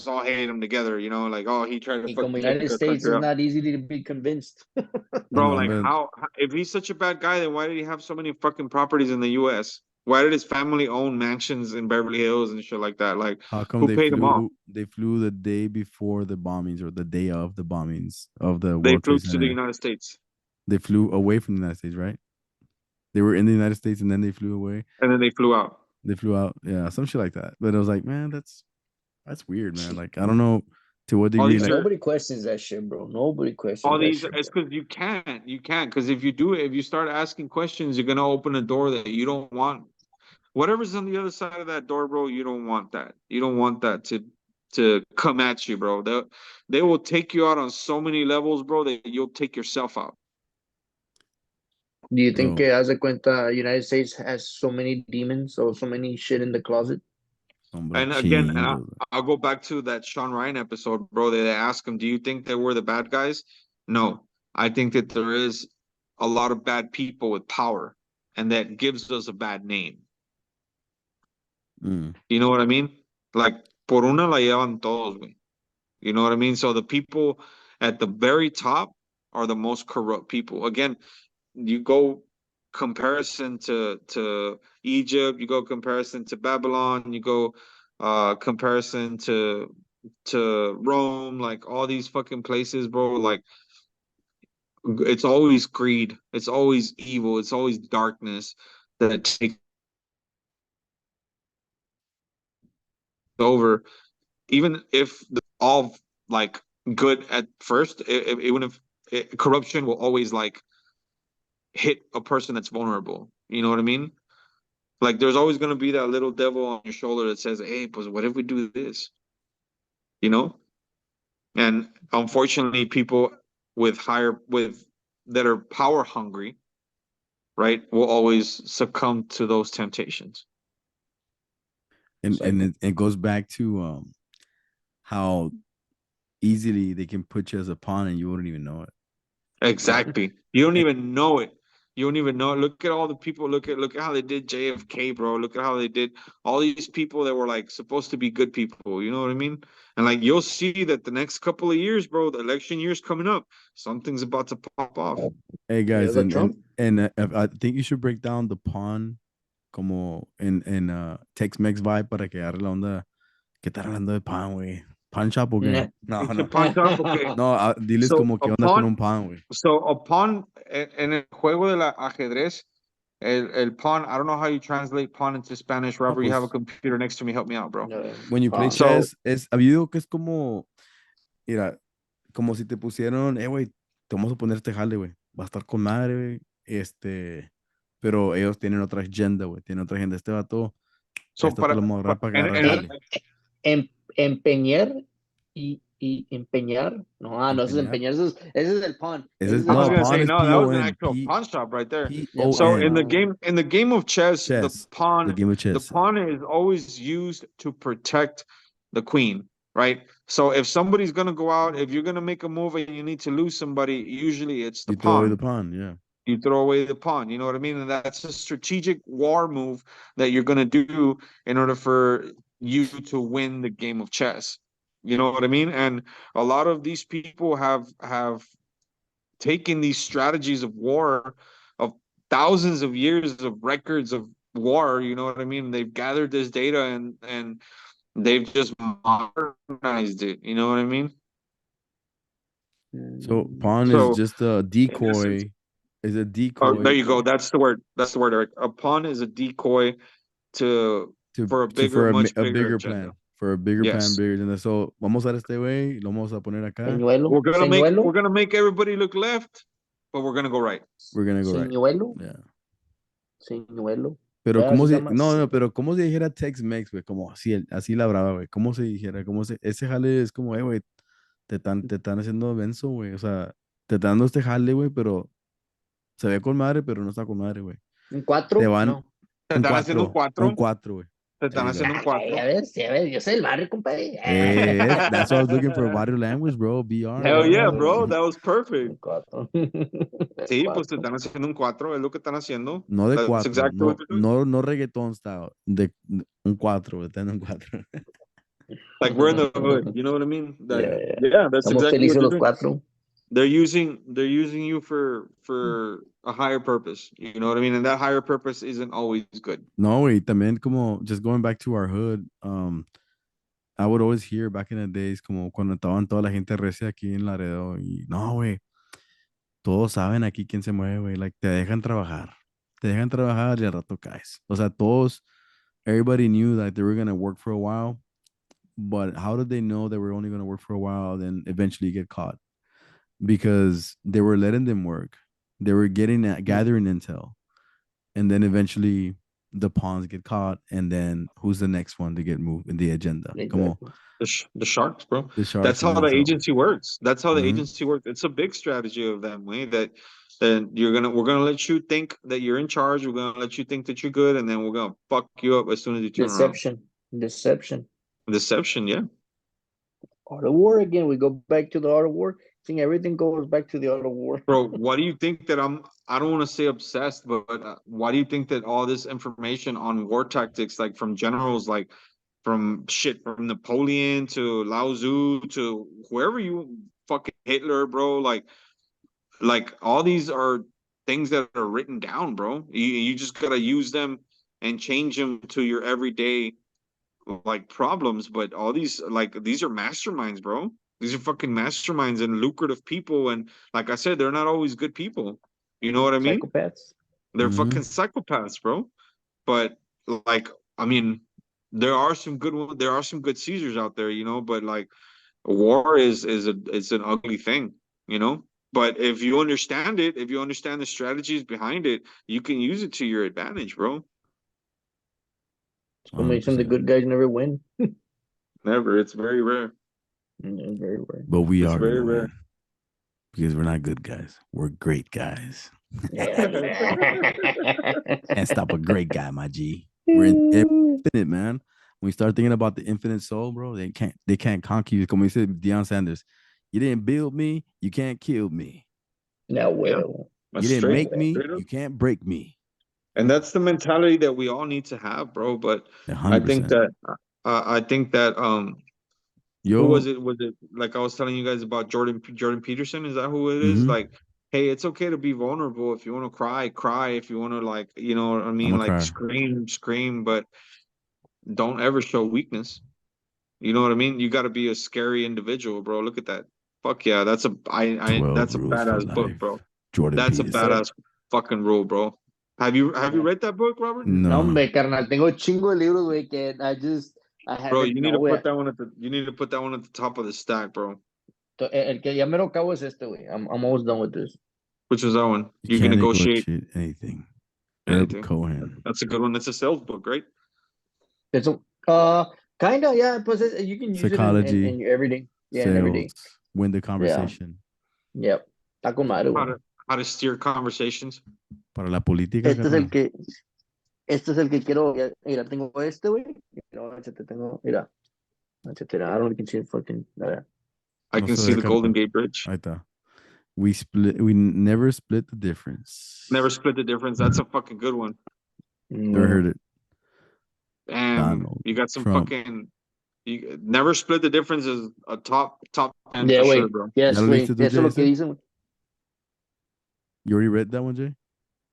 [SPEAKER 2] all hate him together, like, oh, he tried to
[SPEAKER 3] Y como
[SPEAKER 2] fucking take
[SPEAKER 3] United
[SPEAKER 2] the
[SPEAKER 3] States
[SPEAKER 2] country
[SPEAKER 3] is
[SPEAKER 2] up.
[SPEAKER 3] not easy to be convinced.
[SPEAKER 2] Bro,
[SPEAKER 1] No,
[SPEAKER 2] like
[SPEAKER 1] hombre,
[SPEAKER 2] if he's such a bad guy, then why did he have so many fucking properties in the US? Why did his family own mansions in Beverly Hills and shit like that? Like,
[SPEAKER 1] how come
[SPEAKER 2] who paid him off?
[SPEAKER 1] they flew the day before the bombings or the day of the bombings of the
[SPEAKER 2] They
[SPEAKER 1] World
[SPEAKER 2] flew
[SPEAKER 1] Trade
[SPEAKER 2] to the
[SPEAKER 1] Center?
[SPEAKER 2] United States
[SPEAKER 1] They flew away from the United States, right? They were in the United States and then they flew away.
[SPEAKER 2] and then they flew out.
[SPEAKER 1] They flew out. Yeah, some shit like that. But I was like, man, that's weird, man. Like, I don't know to what
[SPEAKER 2] All
[SPEAKER 1] degree,
[SPEAKER 2] these
[SPEAKER 1] like,
[SPEAKER 2] are
[SPEAKER 3] Nobody questions that shit, bro. Nobody questions
[SPEAKER 2] all
[SPEAKER 3] that
[SPEAKER 2] these
[SPEAKER 3] shit,
[SPEAKER 2] it's
[SPEAKER 3] bro.
[SPEAKER 2] because you can't because if you do it, if you start asking questions, you're gonna open a door that you don't want. Whatever's on the other side of that door, bro, you don't want that. You don't want that to come at you, bro. They will take you out on so many levels, bro, that you'll take yourself out.
[SPEAKER 3] Do you think
[SPEAKER 1] bro,
[SPEAKER 3] as a cuenta United States has so many demons or so many shit in the closet?
[SPEAKER 1] hombre,
[SPEAKER 2] And again,
[SPEAKER 1] chingos.
[SPEAKER 2] I'll go back to that Sean Ryan episode, bro. They ask him, "Do you think that we're the bad guys?" No, I think that there is a lot of bad people with power, and that gives us a bad name.
[SPEAKER 1] Mm.
[SPEAKER 2] You know what I mean? Like, por una la llevan todos, güey. You know what I mean? So the people, at the very top are the most corrupt people. Again, you go comparison to Egypt, you go comparison to Babylon, you go comparison to Rome, like all these fucking places, bro. Like it's always greed, it's always evil, it's always darkness that takes over. Even if all like good at first, even if corruption will always like hit a person that's vulnerable. You know what I mean? Like there's always going to be that little devil on your shoulder that says, "Hey, but what if we do this?" You know? And unfortunately, people with that are power hungry, right, will always succumb to those temptations.
[SPEAKER 1] And
[SPEAKER 3] Exactly.
[SPEAKER 1] it goes back to how easily they can put you as a pawn and you wouldn't even know it.
[SPEAKER 2] Exactly. You don't even know it. You don't even know it. Look at all the people. Look at how they did JFK, bro. Look at how they did all these people that were like supposed to be good people. You know what I mean? And like you'll see that the next couple of years, bro, the election year's coming up. Something's about to pop off.
[SPEAKER 1] Hey
[SPEAKER 3] Yeah,
[SPEAKER 1] guys,
[SPEAKER 3] the Trump.
[SPEAKER 1] I think you should break down the pawn como en Tex-Mex vibe para que agarre la onda. ¿Qué está hablando de pan, güey? ¿Pan shop o qué? No,
[SPEAKER 2] It's a
[SPEAKER 1] no.
[SPEAKER 2] punch up, okay.
[SPEAKER 1] No, diles
[SPEAKER 2] So
[SPEAKER 1] como qué onda con
[SPEAKER 2] upon
[SPEAKER 1] un pan, güey.
[SPEAKER 2] so upon en el juego de la ajedrez, el pawn. I don't know how you translate pawn into Spanish.
[SPEAKER 1] No,
[SPEAKER 2] Robert, you have a
[SPEAKER 1] pues,
[SPEAKER 2] computer next to me. Help me out, bro.
[SPEAKER 1] when you play
[SPEAKER 3] Pawn.
[SPEAKER 2] So
[SPEAKER 1] chess, ha habido que es como, mira, como si te pusieron, güey, te vamos a poner este jale, güey. Va a estar con madre, güey. Pero ellos tienen otra agenda, güey. Tienen otra agenda. Este vato,
[SPEAKER 2] so
[SPEAKER 1] esta te
[SPEAKER 2] para,
[SPEAKER 1] lo vamos a agarrar para que agarre el
[SPEAKER 3] Eh,
[SPEAKER 1] jale.
[SPEAKER 3] empeñar y empeñar. No, no, ese es
[SPEAKER 1] Empeñar.
[SPEAKER 3] empeñar, ese es el pawn.
[SPEAKER 1] Ese
[SPEAKER 3] Ese
[SPEAKER 1] es,
[SPEAKER 3] es
[SPEAKER 2] I
[SPEAKER 3] el
[SPEAKER 2] was
[SPEAKER 1] no,
[SPEAKER 2] gonna
[SPEAKER 3] pawn.
[SPEAKER 1] pawn
[SPEAKER 2] say
[SPEAKER 1] es
[SPEAKER 2] no, that was an
[SPEAKER 1] P-O-N.
[SPEAKER 2] actual pawn shop right there.
[SPEAKER 3] Yeah,
[SPEAKER 2] So
[SPEAKER 1] P-O-N.
[SPEAKER 2] in the game of chess,
[SPEAKER 1] Chess. The
[SPEAKER 2] pawn
[SPEAKER 1] game of
[SPEAKER 2] the
[SPEAKER 1] chess.
[SPEAKER 2] pawn is always used to protect the queen, right? So if somebody's gonna go out, if you're gonna make a move and you need to lose somebody, usually it's the
[SPEAKER 1] You throw away the
[SPEAKER 2] pawn.
[SPEAKER 1] pawn, yeah.
[SPEAKER 2] You throw away the pawn. You know what I mean? And that's a strategic war move that you're gonna do in order for you to win the game of chess. You know what I mean? And a lot of these people have taken these strategies of war of thousands of years of records of war, you know what I mean? They've gathered this data and they've just modernized it, you know what I mean?
[SPEAKER 1] So pawn is
[SPEAKER 2] So
[SPEAKER 1] just a
[SPEAKER 2] in essence,
[SPEAKER 1] decoy. Is a
[SPEAKER 2] oh, there
[SPEAKER 1] decoy
[SPEAKER 2] you go. That's the word. That's the word, Eric. A pawn is a decoy to for a bigger,
[SPEAKER 1] for
[SPEAKER 2] much
[SPEAKER 1] a
[SPEAKER 2] bigger
[SPEAKER 1] bigger
[SPEAKER 2] agenda.
[SPEAKER 1] plan. For a bigger plan,
[SPEAKER 2] Yes.
[SPEAKER 1] bigger agenda. So vamos a usar este güey, lo vamos a poner acá.
[SPEAKER 3] Señuelo,
[SPEAKER 2] We're
[SPEAKER 3] señuelo,
[SPEAKER 2] gonna make everybody look left, but we're gonna go right.
[SPEAKER 1] We're gonna go right.
[SPEAKER 3] señuelo,
[SPEAKER 1] Yeah.
[SPEAKER 3] señuelo.
[SPEAKER 1] Pero
[SPEAKER 3] Vea,
[SPEAKER 1] como
[SPEAKER 3] así se
[SPEAKER 1] si,
[SPEAKER 3] llama.
[SPEAKER 1] no, pero como si dijera Tex-Mex, güey, como así, así la brava, güey, como si dijera, ese jale es como, güey, te están haciendo denso, güey, o sea, te están dando este jale, güey, pero se ve con madre, pero no está con madre, güey.
[SPEAKER 3] ¿Un
[SPEAKER 1] Te
[SPEAKER 3] cuatro?
[SPEAKER 1] van
[SPEAKER 3] No.
[SPEAKER 2] Te están haciendo un
[SPEAKER 1] un
[SPEAKER 2] cuatro.
[SPEAKER 1] cuatro, güey.
[SPEAKER 2] Te
[SPEAKER 1] There
[SPEAKER 2] están
[SPEAKER 1] you go.
[SPEAKER 2] haciendo un cuatro.
[SPEAKER 3] Ya ves, yo soy el barrio, compadre.
[SPEAKER 1] That's why I was looking for body language, bro, BR,
[SPEAKER 2] Hell yeah,
[SPEAKER 1] bro.
[SPEAKER 2] bro. That was perfect.
[SPEAKER 3] Un cuatro.
[SPEAKER 2] Sí, pues te
[SPEAKER 3] Cuatro.
[SPEAKER 2] están haciendo un cuatro, es lo que están haciendo.
[SPEAKER 1] No de
[SPEAKER 2] That's
[SPEAKER 1] cuatro,
[SPEAKER 2] exactly what they're doing.
[SPEAKER 1] no reggaetón style, un cuatro, güey, están en un cuatro.
[SPEAKER 2] Like we're in the hood, you know what I mean? Like,
[SPEAKER 3] Yeah, yeah.
[SPEAKER 2] yeah, that's
[SPEAKER 3] Estamos
[SPEAKER 2] exactly what
[SPEAKER 3] felices
[SPEAKER 2] they're
[SPEAKER 3] los
[SPEAKER 2] doing.
[SPEAKER 3] cuatro.
[SPEAKER 2] They're using you for a higher purpose. You know what I mean? And that higher purpose isn't always good.
[SPEAKER 1] No, güey, también como, just going back to our hood, I would always hear back in the days, como cuando estaban toda la gente recia aquí en Laredo, y no, güey, todos saben aquí quién se mueve, güey, like, te dejan trabajar y al rato caes. O sea, todos, everybody knew that they were gonna work for a while, but how did they know they were only gonna work for a while, then eventually get caught? Because they were letting them work. They were gathering intel. And then eventually the pawns get caught. And then who's the next one to get moved in the agenda? Come on.
[SPEAKER 3] Exactly.
[SPEAKER 2] The sharks, bro.
[SPEAKER 1] The sharks
[SPEAKER 2] That's how
[SPEAKER 1] and
[SPEAKER 2] the
[SPEAKER 1] intel.
[SPEAKER 2] agency works. That's how the
[SPEAKER 1] Mhm.
[SPEAKER 2] agency works. It's a big strategy of them, way that we're gonna let you think that you're in charge. We're gonna let you think that you're good, and then we're gonna fuck you up as soon as you turn around.
[SPEAKER 3] Deception.
[SPEAKER 2] Deception, yeah.
[SPEAKER 3] Art of war again. We go back to the art of war. I think everything goes back to the art of war.
[SPEAKER 2] Bro, why do you think that I don't want to say obsessed, but why do you think that all this information on war tactics, like from generals, from Napoleon to Lao Tzu to whoever you fucking Hitler, bro. Like all these are things that are written down, bro. You just gotta use them and change them to your everyday like problems. But all these these are masterminds, bro. These are fucking masterminds and lucrative people. And like I said, they're not always good people. You know what I mean?
[SPEAKER 3] Psychopaths.
[SPEAKER 2] They're
[SPEAKER 1] Mhm.
[SPEAKER 2] fucking psychopaths, bro. But like, I mean, there are some good ones. There are some good Caesars out there, you know. But like, war is an ugly thing, you know. But if you understand it, if you understand the strategies behind it, you can use it to your advantage, bro.
[SPEAKER 3] Como dicen, the
[SPEAKER 1] 100%.
[SPEAKER 3] good guys never win.
[SPEAKER 2] Never. It's very rare.
[SPEAKER 3] Very rare.
[SPEAKER 1] But we
[SPEAKER 2] It's
[SPEAKER 1] are
[SPEAKER 2] very
[SPEAKER 1] gonna
[SPEAKER 2] rare.
[SPEAKER 1] win because we're not good guys. We're great guys.
[SPEAKER 3] Yeah.
[SPEAKER 1] Can't stop a great guy, my G. We're infinite, man. When you start thinking about the infinite soul, bro, they can't conquer you. Como dice Deion Sanders, you didn't build me, you can't kill me.
[SPEAKER 3] No,
[SPEAKER 2] Yeah,
[SPEAKER 3] well.
[SPEAKER 1] You
[SPEAKER 2] that's
[SPEAKER 1] didn't
[SPEAKER 2] straight.
[SPEAKER 1] make me,
[SPEAKER 2] Straight up.
[SPEAKER 1] you can't break me.
[SPEAKER 2] And that's the mentality that we all need to have, bro. But I think
[SPEAKER 1] 100%.
[SPEAKER 2] that I think that who was
[SPEAKER 1] Yo,
[SPEAKER 2] it? Was it like I was telling you guys about Jordan Peterson? Is that who it is?
[SPEAKER 1] mm-hmm.
[SPEAKER 2] Like, hey, it's okay to be vulnerable. If you want to cry, cry. If you want to like, you know what I
[SPEAKER 1] I'm
[SPEAKER 2] mean,
[SPEAKER 1] a
[SPEAKER 2] like
[SPEAKER 1] crier.
[SPEAKER 2] scream, scream, but don't ever show weakness. You know what I mean? You got to be a scary individual, bro. Look at that. Fuck yeah, that's a I
[SPEAKER 1] 12
[SPEAKER 2] that's a
[SPEAKER 1] rules for
[SPEAKER 2] badass book,
[SPEAKER 1] life.
[SPEAKER 2] bro.
[SPEAKER 1] Jordan
[SPEAKER 2] That's a
[SPEAKER 1] Peterson.
[SPEAKER 2] badass fucking rule, bro. Have you read that book, Robert?
[SPEAKER 3] No,
[SPEAKER 1] No,
[SPEAKER 3] hombre, carnal. Tengo chingo de libros, güey, que I
[SPEAKER 2] Bro,
[SPEAKER 3] haven't,
[SPEAKER 2] you need
[SPEAKER 3] no,
[SPEAKER 2] to
[SPEAKER 3] güey.
[SPEAKER 2] put that one at the you need to put that one at the top of the stack, bro.
[SPEAKER 3] El que ya me lo acabo es este, güey. I'm almost done with this.
[SPEAKER 2] Which is that one?
[SPEAKER 1] you
[SPEAKER 2] You can
[SPEAKER 1] can't
[SPEAKER 2] negotiate
[SPEAKER 1] negotiate anything. Herb
[SPEAKER 2] anything.
[SPEAKER 1] Cohen.
[SPEAKER 2] That's a good one. That's a sales book, right?
[SPEAKER 3] It's a, kind of, yeah. Plus, you can use it
[SPEAKER 1] Psychology,
[SPEAKER 3] in your everyday. Yeah, in
[SPEAKER 1] sales,
[SPEAKER 3] everyday.
[SPEAKER 1] win the
[SPEAKER 3] Yeah.
[SPEAKER 1] conversation.
[SPEAKER 3] Yep. Está con madre,
[SPEAKER 2] How
[SPEAKER 3] güey.
[SPEAKER 2] to how to steer conversations.
[SPEAKER 1] Para la política,
[SPEAKER 3] Este es el
[SPEAKER 1] carnal.
[SPEAKER 3] que, este es el que quiero. Mira, tengo este, güey. Mira, tengo, mira. I don't know if you can see it fucking.
[SPEAKER 2] I
[SPEAKER 1] No
[SPEAKER 2] can
[SPEAKER 1] se
[SPEAKER 2] see
[SPEAKER 1] ve,
[SPEAKER 2] the Golden
[SPEAKER 1] carnal.
[SPEAKER 2] Gate Bridge.
[SPEAKER 1] Ahí está. We never split the difference.
[SPEAKER 2] Never split the difference. That's a fucking good one.
[SPEAKER 1] Never heard it.
[SPEAKER 2] Damn,
[SPEAKER 1] Donald
[SPEAKER 2] you got some
[SPEAKER 1] Trump.
[SPEAKER 2] fucking. You never split the difference is a top 10
[SPEAKER 3] Yeah,
[SPEAKER 2] for sure,
[SPEAKER 3] güey.
[SPEAKER 2] bro.
[SPEAKER 3] Yes,
[SPEAKER 1] ¿Ya lo
[SPEAKER 3] güey.
[SPEAKER 1] leíste tú,
[SPEAKER 3] Eso es lo que
[SPEAKER 1] Jason?
[SPEAKER 3] dicen.
[SPEAKER 1] You already read that one, Jay?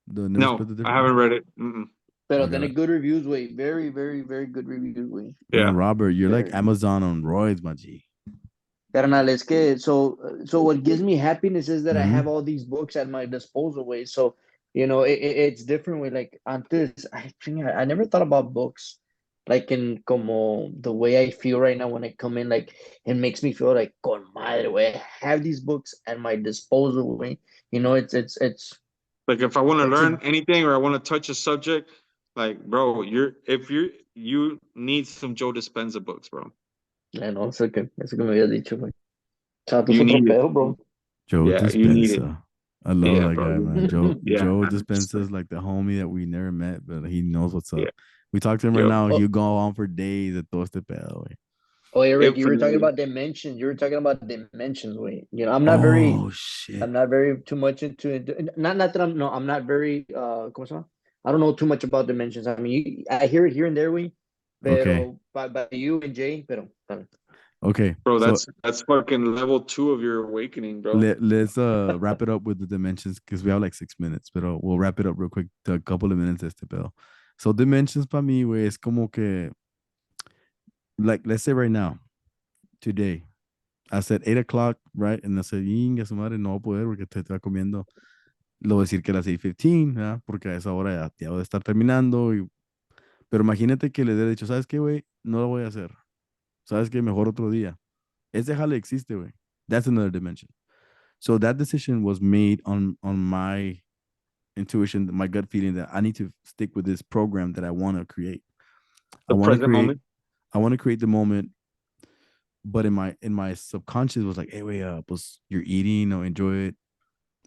[SPEAKER 1] The Never
[SPEAKER 2] No,
[SPEAKER 1] Split the
[SPEAKER 2] I
[SPEAKER 1] Difference?
[SPEAKER 2] haven't read it. Mm-mm.
[SPEAKER 3] Pero
[SPEAKER 1] Okay.
[SPEAKER 3] tiene good reviews, güey. Very, very, very good reviews, güey.
[SPEAKER 2] Yeah.
[SPEAKER 1] Man, Robert, you're like
[SPEAKER 3] Very.
[SPEAKER 1] Amazon on roids, my G.
[SPEAKER 3] Carnal, es que, so what gives me happiness is that I
[SPEAKER 1] Mhm.
[SPEAKER 3] have all these books at my disposal, way. So, it's different way. Like, antes, I think I never thought about books, like, in como the way I feel right now when I come in, like, it makes me feel like, con madre, way. I have these books at my disposal, way. It's
[SPEAKER 2] Like if I want to
[SPEAKER 3] it's
[SPEAKER 2] learn
[SPEAKER 3] a,
[SPEAKER 2] anything or I want to touch a subject, like bro, you need some Joe Dispenza books, bro.
[SPEAKER 3] I know, eso que me había dicho, güey. Chato es
[SPEAKER 2] You
[SPEAKER 3] otro
[SPEAKER 2] need it.
[SPEAKER 3] pedo, bro.
[SPEAKER 1] Joe
[SPEAKER 2] Yeah, you need it.
[SPEAKER 1] Dispenza. I love
[SPEAKER 2] Yeah,
[SPEAKER 1] that
[SPEAKER 2] bro.
[SPEAKER 1] guy, man.
[SPEAKER 2] Yeah.
[SPEAKER 1] Joe Dispenza is like the homie that we never met, but he knows what's up.
[SPEAKER 2] Yeah.
[SPEAKER 1] We talk to him right
[SPEAKER 2] Yep.
[SPEAKER 1] now.
[SPEAKER 3] Oh,
[SPEAKER 1] He'll go on for days at todo este pedo, güey.
[SPEAKER 3] oh, Eric, you were talking
[SPEAKER 2] Infinitely.
[SPEAKER 3] about dimensions. You were talking about dimensions, wait. I'm not very
[SPEAKER 1] Oh, shit.
[SPEAKER 3] I'm not very too much into not that I'm not very ¿cómo se llama? I don't know too much about dimensions. I mean, I hear it here and there, we,
[SPEAKER 1] Okay.
[SPEAKER 3] pero by you and Jay, pero
[SPEAKER 1] Okay.
[SPEAKER 2] Bro,
[SPEAKER 1] So
[SPEAKER 2] that's fucking level 2 of your awakening, bro.
[SPEAKER 1] let's wrap it up with the dimensions because we have like 6 minutes, but we'll wrap it up real quick to a couple of minutes este pedo. So dimensions para mí, güey, es como que, like, let's say right now, today, I said 8 o'clock, right? And I said, inga su madre, no voy a poder porque te está comiendo. Lo voy a decir que a las 8:15, ¿verdad? Porque a esa hora ya voy a estar terminando. Pero imagínate que le he dicho, ¿sabes qué, güey? No lo voy a hacer. ¿Sabes qué? Mejor otro día. Ese jale existe, güey. That's another dimension. So that decision was made on my intuition, my gut feeling that I need to stick with this program that I want to create.
[SPEAKER 2] The present moment.
[SPEAKER 1] I want to create the moment, but in my subconscious was like, hey, wait, pues you're eating, enjoy it.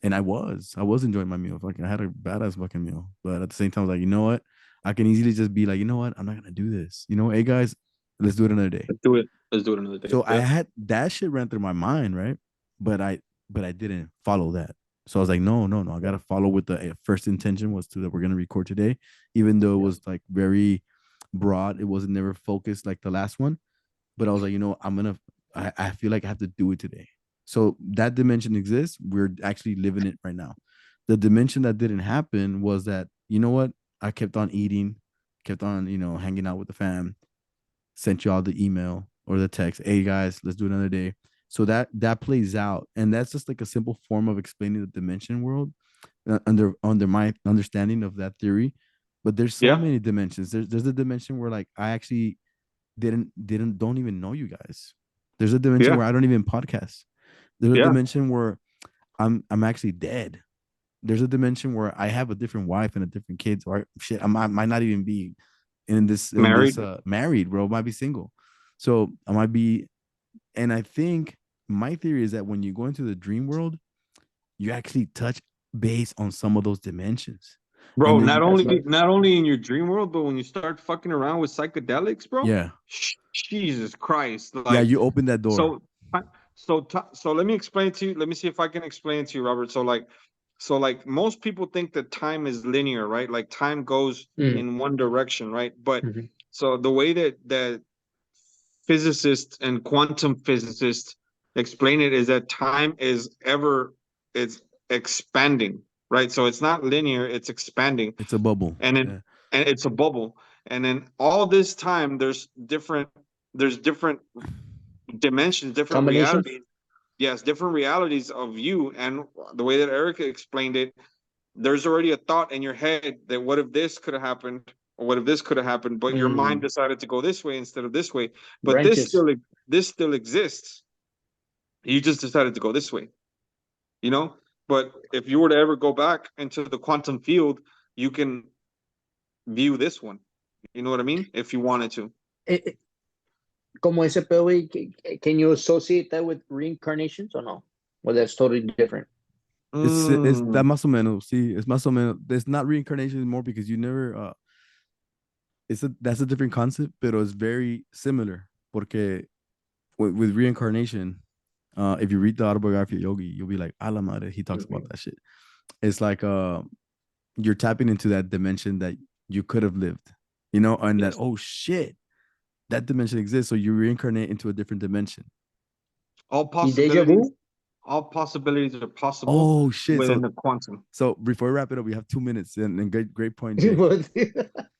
[SPEAKER 1] And I was enjoying my meal. Like I had a badass fucking meal. But at the same time, I was like, you know what? I can easily just be like, you know what? I'm not gonna do this. Hey guys, let's do it another day.
[SPEAKER 2] Let's do it. Let's do it another day.
[SPEAKER 1] So
[SPEAKER 2] yeah.
[SPEAKER 1] I had that shit ran through my mind, right? But I didn't follow that. So I was like, no. I gotta follow with the first intention was that we're gonna record today, even though it was like very broad. It wasn't never focused like the last one. But I was like, I feel like I have to do it today. So that dimension exists. We're actually living it right now. The dimension that didn't happen was that, you know what? I kept on eating, kept on, hanging out with the fam, sent you all the email or the text. Hey guys, let's do another day. So that plays out. And that's just like a simple form of explaining the dimension world under my understanding of that theory. But there's so
[SPEAKER 2] Yeah.
[SPEAKER 1] many dimensions. There's a dimension where like I actually don't even know you guys. There's a dimension
[SPEAKER 2] Yeah.
[SPEAKER 1] where I don't even podcast. There's a
[SPEAKER 2] Yeah.
[SPEAKER 1] dimension where I'm actually dead. There's a dimension where I have a different wife and a different kids, or shit, might not even be
[SPEAKER 2] Married.
[SPEAKER 1] married, bro. I might be single. So I might be, and I think my theory is that when you go into the dream world, you actually touch base on some of those dimensions.
[SPEAKER 2] Bro,
[SPEAKER 1] And then
[SPEAKER 2] not
[SPEAKER 1] you,
[SPEAKER 3] That's
[SPEAKER 2] only
[SPEAKER 3] right.
[SPEAKER 2] not only in your dream world, but when you start fucking around with psychedelics, bro.
[SPEAKER 1] yeah,
[SPEAKER 2] Jesus Christ!
[SPEAKER 1] yeah,
[SPEAKER 2] Like,
[SPEAKER 1] you open that door.
[SPEAKER 2] so, so let me explain to you. Let me see if I can explain to you, Robert. So like most people think that time is linear, right? Like time goes
[SPEAKER 3] Mm,
[SPEAKER 2] in one direction, right? But
[SPEAKER 3] mhm.
[SPEAKER 2] so the way that physicists and quantum physicists explain it is that time is ever it's expanding, right? So it's not linear, it's expanding,
[SPEAKER 1] It's a bubble.
[SPEAKER 2] and then
[SPEAKER 1] Yeah.
[SPEAKER 2] and it's a bubble, and then all this time there's different dimensions, different
[SPEAKER 3] Combinations.
[SPEAKER 2] realities. Yes, different realities of you. And the way that Erica explained it, there's already a thought in your head that what if this could have happened, or what if this could have happened, but your mind
[SPEAKER 3] Mm,
[SPEAKER 2] decided to go this way instead of this way. But
[SPEAKER 3] branches.
[SPEAKER 2] this still exists. You just decided to go this way, you know? But if you were to ever go back into the quantum field, you can view this one. You know what I mean? If you wanted to.
[SPEAKER 3] Eh, eh, Como ese pedo, güey, can you associate that with reincarnations or no? Well, that's totally different.
[SPEAKER 1] It's that
[SPEAKER 2] Mm.
[SPEAKER 1] más o menos. See, it's más o menos. It's not reincarnation anymore because you never. That's a different concept, but it's very similar. Porque with reincarnation, if you read the autobiography of Yogi, you'll be like, "A la madre," he talks about that shit. It's like you're tapping into that dimension that you could have lived, and that,
[SPEAKER 2] Yes.
[SPEAKER 1] oh shit, that dimension exists. So you reincarnate into a different dimension.
[SPEAKER 2] All
[SPEAKER 3] Y deja
[SPEAKER 2] possibilities,
[SPEAKER 3] vu?
[SPEAKER 2] all possibilities are possible
[SPEAKER 1] Oh shit.
[SPEAKER 2] within
[SPEAKER 1] So
[SPEAKER 2] the quantum.
[SPEAKER 1] so before we wrap it up, we have 2 minutes, and great point, Jay.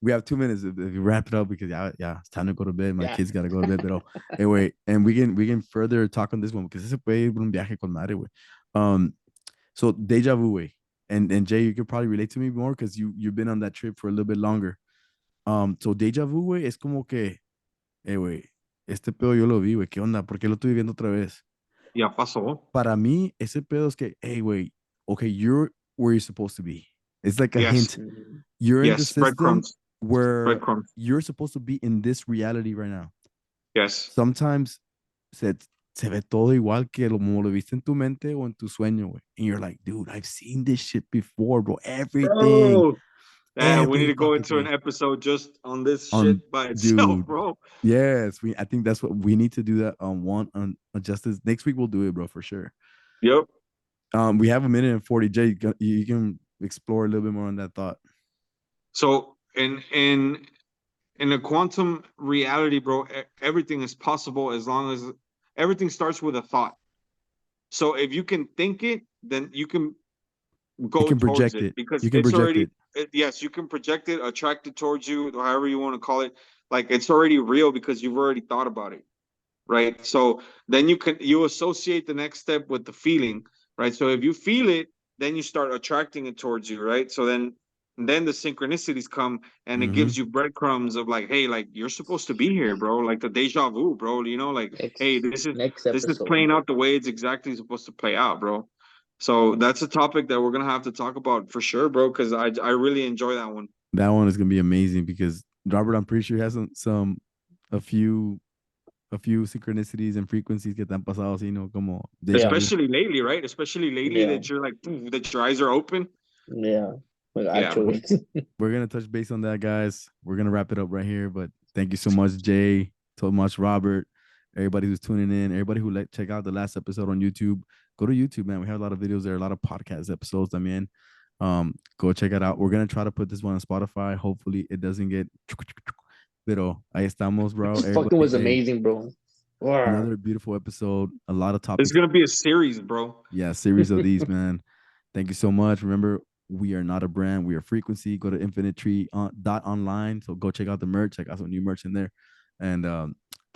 [SPEAKER 1] We have 2 minutes if you wrap it up because yeah, it's time to go to bed. My
[SPEAKER 3] Yeah.
[SPEAKER 1] kids gotta go to bed. But anyway, and we can further talk on this one because ese puede ir un viaje con madre, güey. So deja vu, way, and Jay, you could probably relate to me more because you've been on that trip for a little bit longer. So deja vu, güey, es como que, güey, este pedo yo lo vi, güey, ¿qué onda? ¿Por qué lo estoy viviendo otra vez?
[SPEAKER 2] Ya pasó.
[SPEAKER 1] Para mí, ese pedo es que, hey, wait, okay, you're where you're supposed to be. It's like a
[SPEAKER 2] Yes.
[SPEAKER 1] hint. You're in the
[SPEAKER 2] Yes.
[SPEAKER 1] system
[SPEAKER 2] Breadcrumbs.
[SPEAKER 1] where
[SPEAKER 2] Breadcrumbs.
[SPEAKER 1] you're supposed to be in this reality right now.
[SPEAKER 2] Yes.
[SPEAKER 1] Sometimes se ve todo igual que como lo viste en tu mente o en tu sueño, güey. And you're like, dude, I've seen this shit before, bro. Everything,
[SPEAKER 2] Bro, we need
[SPEAKER 1] every
[SPEAKER 2] to go
[SPEAKER 1] fucking
[SPEAKER 2] into an
[SPEAKER 1] thing.
[SPEAKER 2] episode just on this
[SPEAKER 1] On
[SPEAKER 2] shit by itself,
[SPEAKER 1] dude,
[SPEAKER 2] bro.
[SPEAKER 1] yes, I think that's what we need to do that on Justice. Next week we'll do it, bro, for sure.
[SPEAKER 2] Yep.
[SPEAKER 1] We have a minute and 40. Jay, you can explore a little bit more on that thought.
[SPEAKER 2] So in a quantum reality, bro, everything is possible as long as everything starts with a thought. So if you can think it, then you can
[SPEAKER 1] You
[SPEAKER 2] go
[SPEAKER 1] can
[SPEAKER 2] towards
[SPEAKER 1] project
[SPEAKER 2] it
[SPEAKER 1] it.
[SPEAKER 2] because
[SPEAKER 1] You can
[SPEAKER 2] it's
[SPEAKER 1] project
[SPEAKER 2] already
[SPEAKER 1] it.
[SPEAKER 2] yes, you can project it, attract it towards you, or however you want to call it. Like it's already real because you've already thought about it, right? So then you associate the next step with the feeling, right? So if you feel it, then you start attracting it towards you, right? So then the synchronicities come and it
[SPEAKER 1] Mm-hmm.
[SPEAKER 2] gives you breadcrumbs of like, hey, like you're supposed to be here, bro. Like the deja vu, bro. Like, hey,
[SPEAKER 3] Next
[SPEAKER 2] this is
[SPEAKER 3] episode.
[SPEAKER 2] playing out the way it's exactly supposed to play out, bro. So that's a topic that we're gonna have to talk about for sure, bro. Because I really enjoy that one.
[SPEAKER 1] That one is gonna be amazing because Robert, I'm pretty sure he has a few synchronicities and frequencies que te han pasado así, como deja
[SPEAKER 3] Yeah.
[SPEAKER 1] vu.
[SPEAKER 2] Especially lately, right? Especially lately
[SPEAKER 3] Yeah.
[SPEAKER 2] that you're like that your eyes are open.
[SPEAKER 3] Yeah. Well,
[SPEAKER 2] Yeah.
[SPEAKER 3] actually.
[SPEAKER 1] We're gonna touch base on that, guys. We're gonna wrap it up right here. But thank you so much, Jay. So much, Robert. Everybody who's tuning in, everybody who check out the last episode on YouTube. Go to YouTube, man. We have a lot of videos there, a lot of podcast episodes. I mean, go check it out. We're gonna try to put this one on Spotify. Hopefully, it doesn't get. Pero ahí estamos, bro.
[SPEAKER 3] This
[SPEAKER 1] Everybody,
[SPEAKER 3] fucking was
[SPEAKER 1] hey,
[SPEAKER 3] amazing, bro.
[SPEAKER 1] Another beautiful episode. A lot of
[SPEAKER 2] It's
[SPEAKER 1] topics.
[SPEAKER 2] gonna be a series, bro.
[SPEAKER 1] Yeah, series of these, man. Thank you so much. Remember, we are not a brand. We are frequency. Go to infinitree.online. So go check out the merch. Check out some new merch in there. And